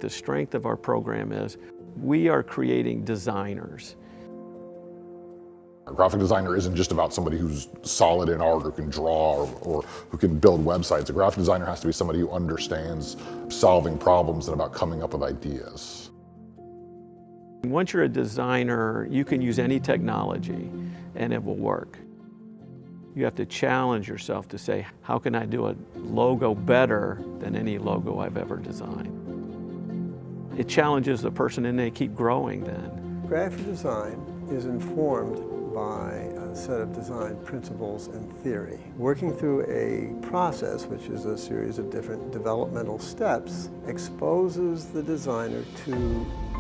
The strength of our program is we are creating designers. A graphic designer isn't just about somebody who's solid in art or can draw or who can build websites. A graphic designer has to be somebody who understands solving problems and about coming up with ideas. Once you're a designer, you can use any technology and it will work. You have to challenge yourself to say, how can I do a logo better than any logo I've ever designed? It challenges the person and they keep growing then. Graphic design is informed by a set of design principles and theory. Working through a process, which is a series of different developmental steps, exposes the designer to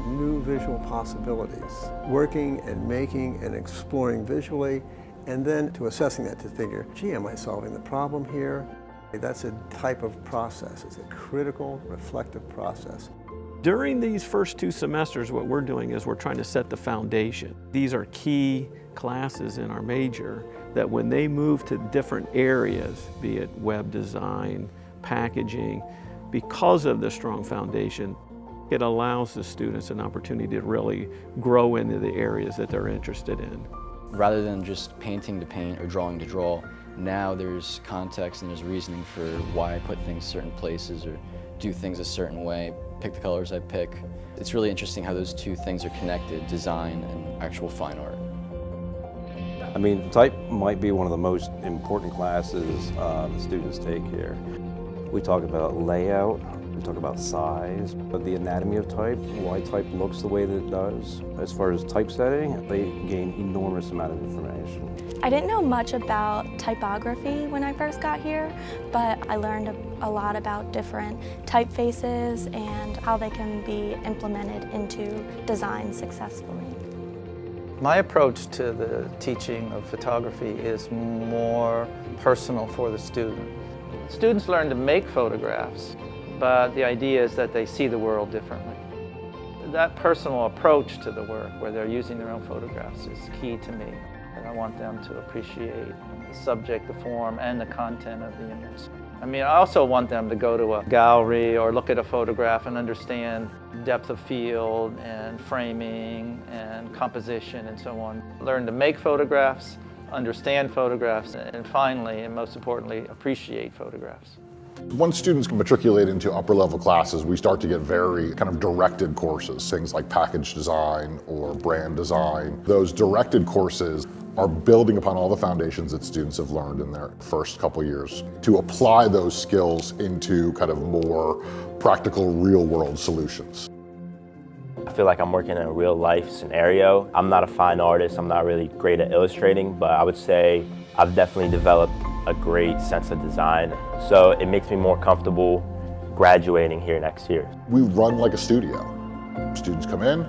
new visual possibilities. Working and making and exploring visually, and then to assessing that to figure, gee, am I solving the problem here? That's a type of process. It's a critical, reflective process. During these first 2 semesters, what we're doing is we're trying to set the foundation. These are key classes in our major that when they move to different areas, be it web design, packaging, because of the strong foundation, it allows the students an opportunity to really grow into the areas that they're interested in. Rather than just painting to paint or drawing to draw, now there's context and there's reasoning for why I put things certain places or do things a certain way, pick the colors I pick. It's really interesting how those 2 things are connected, design and actual fine art. I mean, type might be one of the most important classes the students take here. We talk about layout, we talk about size, but the anatomy of type, why type looks the way that it does. As far as typesetting, they gain enormous amount of information. I didn't know much about typography when I first got here, but I learned a lot about different typefaces and how they can be implemented into design successfully. My approach to the teaching of photography is more personal for the student. Students learn to make photographs, but the idea is that they see the world differently. That personal approach to the work, where they're using their own photographs, is key to me. And I want them to appreciate the subject, the form, and the content of the image. I mean, I also want them to go to a gallery or look at a photograph and understand depth of field and framing and composition and so on. Learn to make photographs, understand photographs, and finally, and most importantly, appreciate photographs. Once students matriculate into upper level classes, we start to get very kind of directed courses, things like package design or brand design. Those directed courses are building upon all the foundations that students have learned in their first couple years to apply those skills into kind of more practical real world solutions. I feel like I'm working in a real life scenario. I'm not a fine artist, I'm not really great at illustrating, but I would say I've definitely developed a great sense of design. So it makes me more comfortable graduating here next year. We run like a studio. Students come in,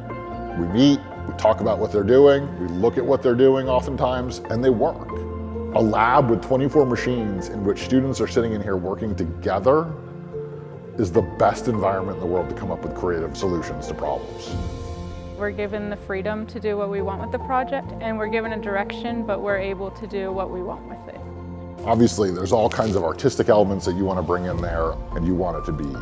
we meet, we talk about what they're doing, we look at what they're doing oftentimes, and they work. A lab with 24 machines in which students are sitting in here working together is the best environment in the world to come up with creative solutions to problems. We're given the freedom to do what we want with the project, and we're given a direction, but we're able to do what we want with it. Obviously, there's all kinds of artistic elements that you want to bring in there, and you want it to be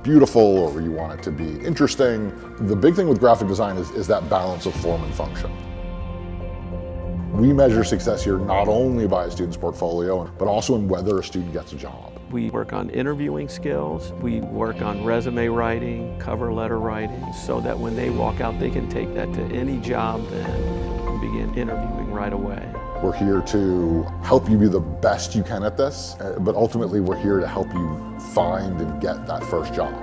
beautiful or you want it to be interesting. The big thing with graphic design is that balance of form and function. We measure success here not only by a student's portfolio, but also in whether a student gets a job. We work on interviewing skills, we work on resume writing, cover letter writing, so that when they walk out, they can take that to any job then and begin interviewing right away. We're here to help you be the best you can at this, but ultimately we're here to help you find and get that first job.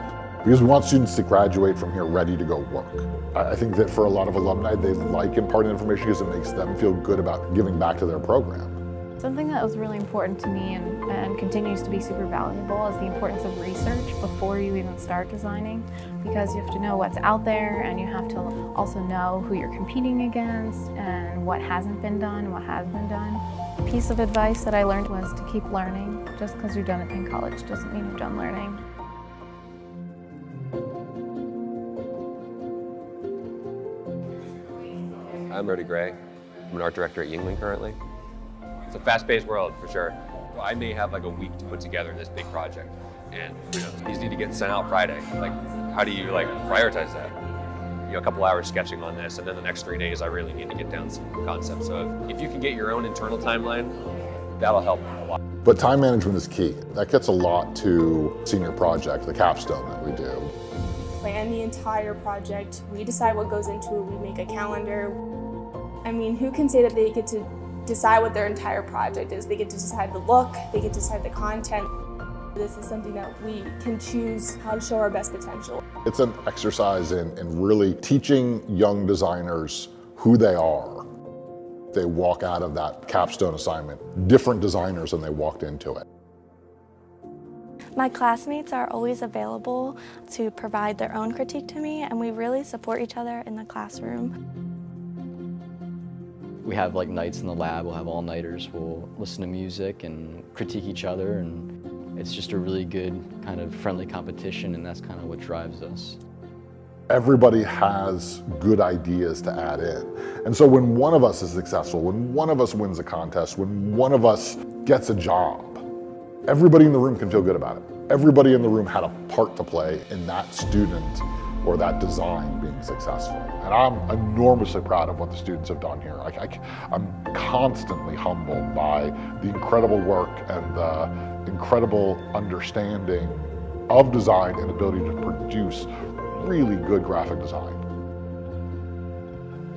Because we want students to graduate from here ready to go work. I think that for a lot of alumni, they like imparting information because it makes them feel good about giving back to their program. Something that was really important to me and continues to be super valuable is the importance of research before you even start designing, because you have to know what's out there and you have to also know who you're competing against and what hasn't been done, what has been done. A piece of advice that I learned was to keep learning. Just because you're done at Penn College doesn't mean you're done learning. I'm Brody Gray. I'm an art director at Yingling currently. It's a fast-paced world, for sure. Well, I may have like a week to put together this big project, and these need to get sent out Friday. Like, how do you like prioritize that? You know, a couple hours sketching on this, and then the next 3 days I really need to get down some concepts. So if you can get your own internal timeline, that'll help a lot. But time management is key. That gets a lot to senior project, the capstone that we do. Plan the entire project. We decide what goes into it. We make a calendar. I mean, who can say that they get to decide what their entire project is? They get to decide the look, they get to decide the content. This is something that we can choose how to show our best potential. It's an exercise in really teaching young designers who they are. They walk out of that capstone assignment different designers than they walked into it. My classmates are always available to provide their own critique to me, and we really support each other in the classroom. We have like nights in the lab, we'll have all-nighters, we'll listen to music and critique each other, and it's just a really good kind of friendly competition, and that's kind of what drives us. Everybody has good ideas to add in. And so when one of us is successful, when one of us wins a contest, when one of us gets a job, everybody in the room can feel good about it. Everybody in the room had a part to play in that student or that design being successful. And I'm enormously proud of what the students have done here. I'm constantly humbled by the incredible work and the incredible understanding of design and ability to produce really good graphic design.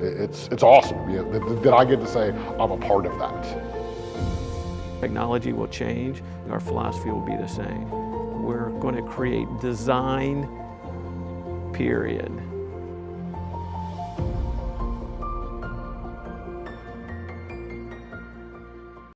It's awesome that I get to say I'm a part of that. Technology will change, our philosophy will be the same. We're going to create design, period.